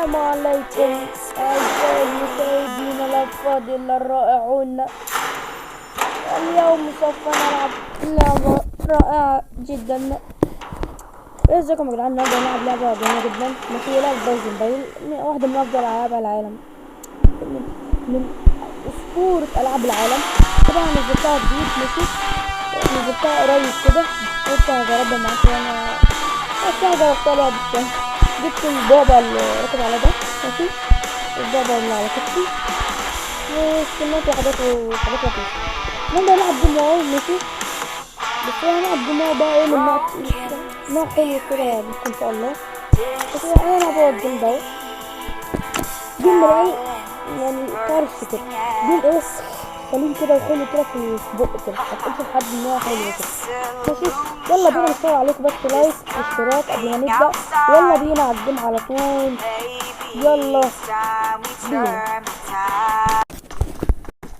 السلام عليكم أعزائي المشاهدين الأفاضل الرائعون. اليوم سوف نلعب لعبة رائعة جدا. ازيكم يا جدعان؟ النهارده هنلعب لعبة جميلة جدا، ماشي. لعبة بازل بايل، واحدة من أفضل ألعاب العالم، من أسطورة ألعاب العالم. طبعا نزلتها جديد، ماشي، نزلتها قريب كده، لسه هجربها معاكم. أنا بس جربتها لعبة، جبت البابا اللي راكب على ده، ماشي، البابا اللي على كتفي، وسكنات وحاجات لطيفة. المهم هنلعب جيم واو، ماشي، بس هنلعب جيم واو بقى ايه من نوع حلو كده بس ان شاء الله. بس انا هلعب هو الجيم ده، جيم رايق يعني طرش كده، جيم ايه سليم كده وحلو كده في بق كده، متقولش لحد ان هو حلو كده، ماشي. يلا بينا نشتغل عليكم، بس لايك واشتراك قبل ما نبدأ. يلا بينا على الجيم على طول، يلا بينا.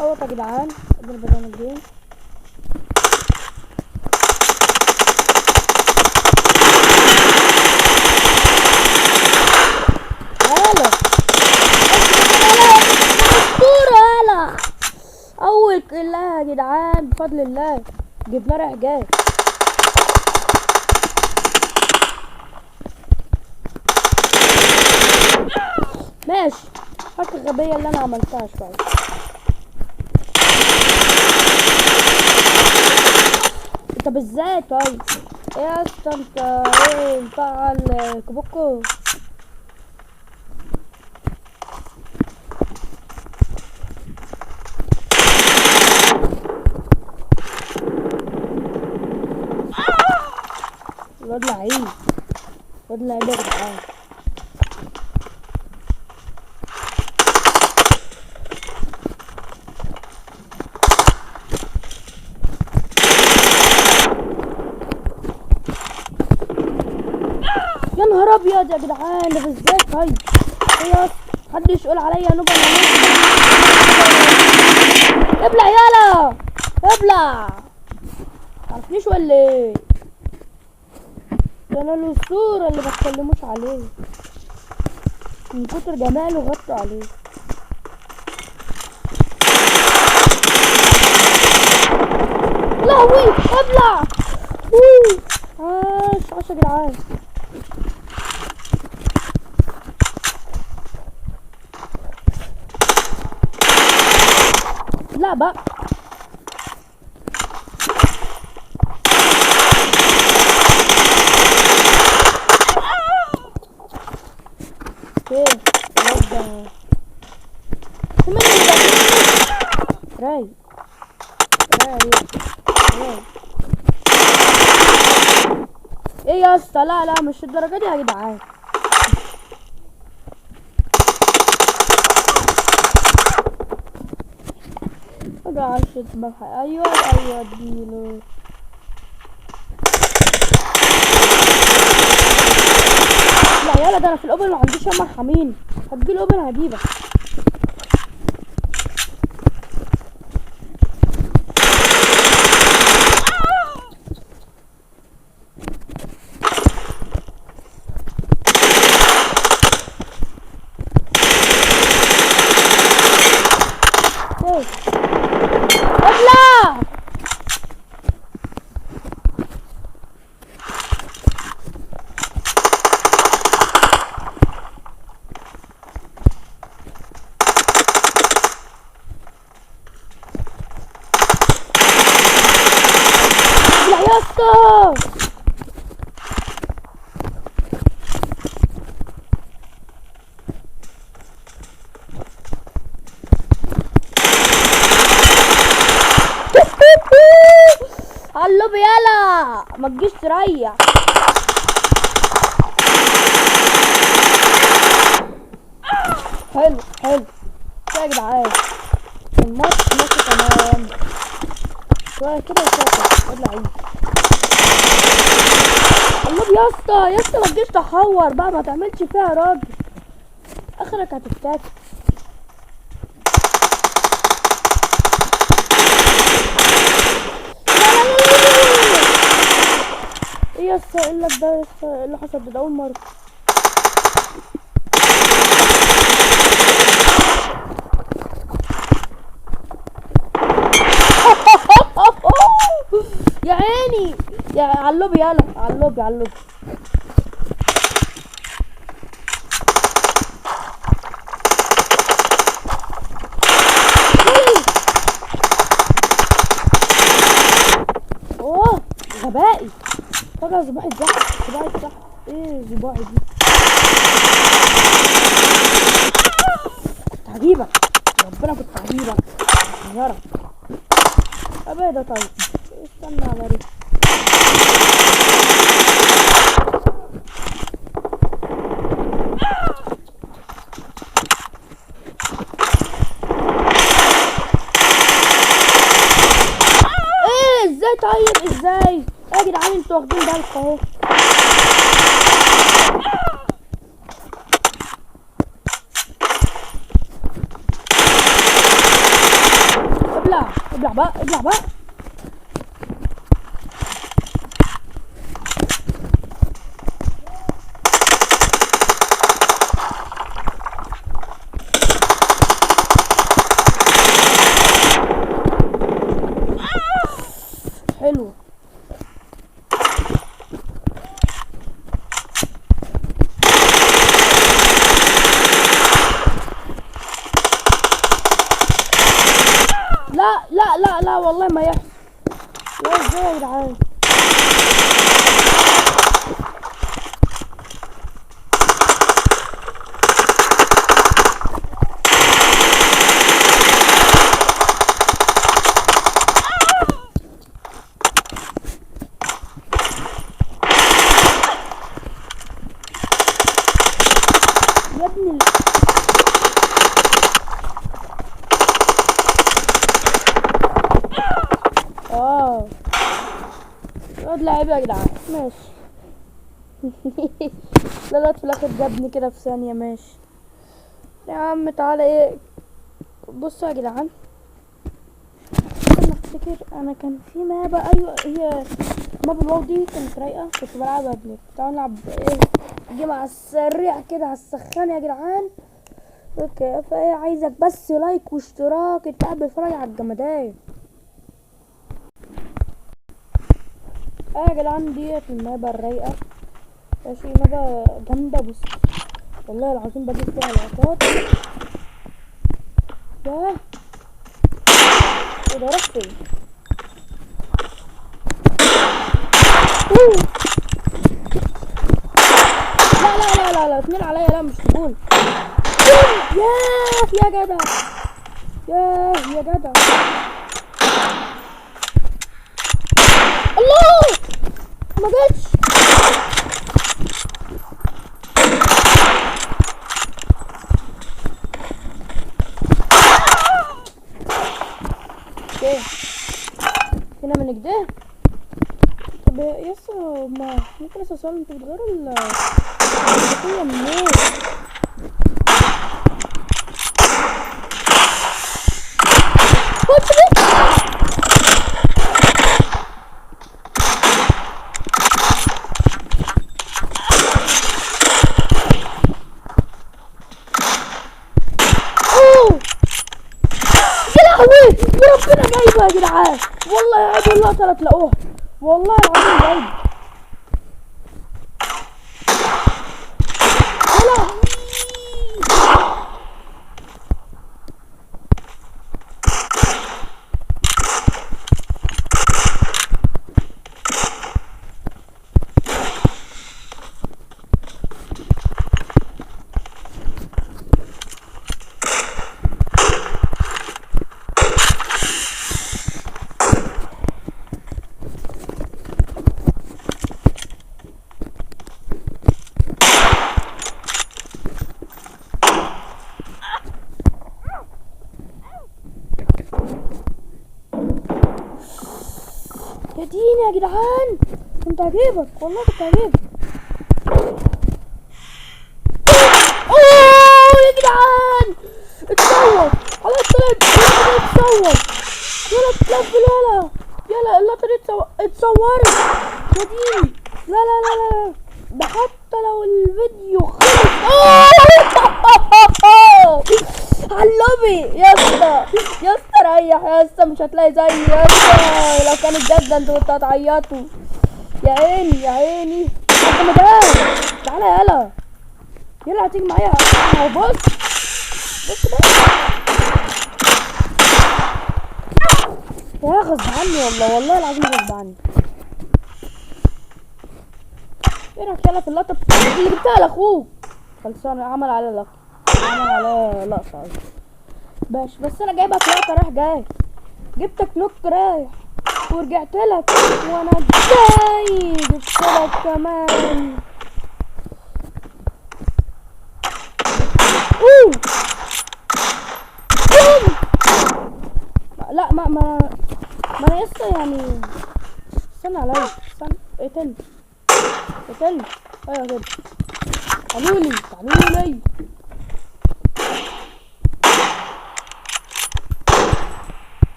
اهو يا جدعان بدأنا الجيم. هلا اسطورة، اول كلها يا جدعان بفضل الله، جبنا رايح جاي. ماشي، حركة غبية اللي انا عملتها شوية. طب ازاي طيب؟ ايه يا اسطى انت ايه مفعل كوبوكو؟ الواد لعيب، الواد لعيب يا جدعان. يا نهار ابيض يا جدعان، ده ازاي طيب؟ ايه يا اسطى، محدش يقول عليا نوبة. ابلع يالا ابلع، معرفنيش ولا ايه؟ ده انا الاسطورة اللي متكلموش عليه، من كتر جماله غطوا عليه. لهوي ابلع، عاش يا جدعان. لا بقى ايه الواد ده رايق رايق. ايه يا اسطى؟ لا لا مش الدرجه دي يا جدعان. بقى عشت بلحق. ايوه اديله. لا يلا، ده انا في الاوبن ما عنديش يا مرحمين، هتجي الاوبن هجيبك. ابلع يا اسطى. علوب يلا، ما تجيش تريح. حلو يا جدعان، الماتش ماشي تمام، شويه كده وشويه يلا عيد. علوب يا اسطى ما تجيش تحور بقى، ما تعملش فيها يا راجل، اخرك هتتاكل. ايه يا اسطى؟ ايه اللي ده يا اسطى؟ ايه اللي حصل ده؟ اول مره ده على اللوبي، يلا على اللوبي على اللوبي. اوه غبائي. فجأة صباحي اتزحف، صباحي اتزحف. ايه صباحي دي؟ كنت هجيبك، ربنا كنت هجيبك صغيرة. ابدا طيب استنى على ريك. ايه ازاي طيب ازاي يا جدعان؟ انتوا واخدين بالكم اهو. ابلع بقى ابلع بقى. حلو. لا لا لا لا والله ما يحصل. لا ازاي يا جدعان؟ يا ابني الواد لعيب يا جدعان ماشي. لا الواد في الاخر جابني كده في ثانية. ماشي يا عم تعالى. ايه بصوا يا جدعان، انا افتكر انا كان في مابا، ايوه هي ماب الواو دي كانت رايقة، كنت بلعبها قبل. تعالوا نلعب ايه جيم على السريع كده على السخان يا جدعان. اوكي فايه عايزك بس لايك واشتراك، انت قاعد بتتفرج على الجمدان. يا جدعان ديت المابا الرايقة ماشي، مابا جامدة. بص والله العظيم بجيب فيها لقطات. ياه ايه ده؟ راح فين؟ لا لا لا لا لا اتنين عليا، لا مش تقول. ياه يا جدع، ياه يا جدع. الله ما جاتش. اوكي هنا من كده. طب يسا ما ممكن اسال انتوا بتغيروا الخطوة منين؟ ربنا جايبه يا جدعان، والله عيب اللقطة لا تلاقوها، والله العظيم جايبه. يا دين يا جدعان كنت هجيبك، والله كنت هجيبك. اوه يا جدعان اتصور خلاص، طلعت اتصور. يلا تلف يلا يلا اللقطة دي اتصورت يا دين. لا لا لا لا ده حتى لو الفيديو خلص. على اللوبي يا اسطى، يا اسطى ريح يا اسطى، مش هتلاقي زي يا اسطى. لو كانت جد انتوا كنتوا هتعيطوا. يا عيني يا عيني. انت مدام تعالى يلا يلا هتيجي معايا اهو. بص بص بقى يا غصب عني والله والله العظيم غصب عني. ايه رايك يلا في اللقطه اللي جبتها لاخوك؟ خلصانه عمل على لقطه عمل على لقطه بس انا جايبك لقطه رايح جاي. جبتك نوك رايح ورجعت لك وانا جاي جبت لك كمان. لا ما انا لسه يعني. استنى عليا استنى. اقتلني ايوه كده. تعالولي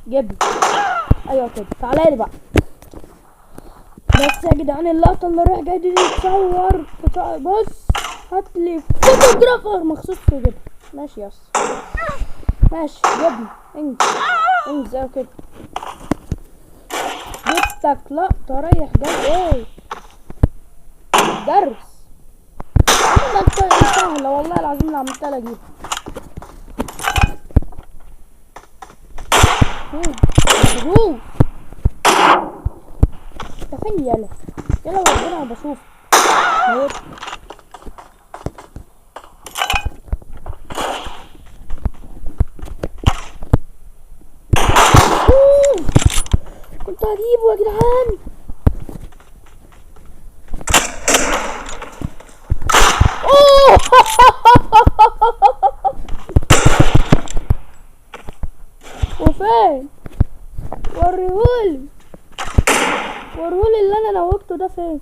جيبني. ايوه كده تعالالي بقى. بس يا جدعان اللقطة اللي رايح جاي دي تتصور. بص هاتلي فوتوغرافر مخصوص كده. ماشي يس ماشي جبني. انجز ايوه كده. جبتك لقطة رايح جاي ايه درس. ده سهلة والله العظيم اللي عملتها لك دي. روح انت فين يلا وربنا انا بشوف كنت هجيبه يا جدعان. وفين وريهولي اللي انا نوكته ده فين؟